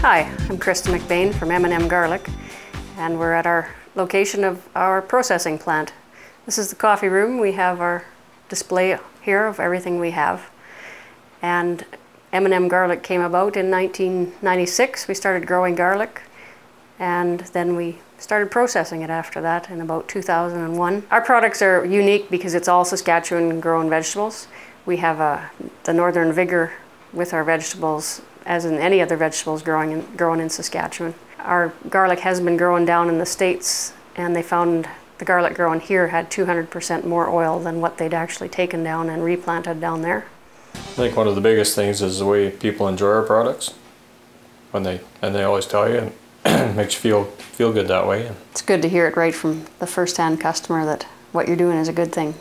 Hi, I'm Krista McBain from M&M Garlic, and we're at our location of our processing plant. This is the coffee room. We have our display here of everything we have. And M&M Garlic came about in 1996. We started growing garlic, and then we started processing it after that in about 2001. Our products are unique because it's all Saskatchewan grown vegetables. We have the Northern Vigor with our vegetables, as in any other vegetables grown in Saskatchewan. Our garlic has been grown down in the States, and they found the garlic grown here had 200% more oil than what they'd actually taken down and replanted down there. I think one of the biggest things is the way people enjoy our products. And they always tell you, and it makes you feel good that way. It's good to hear it right from the first-hand customer that what you're doing is a good thing.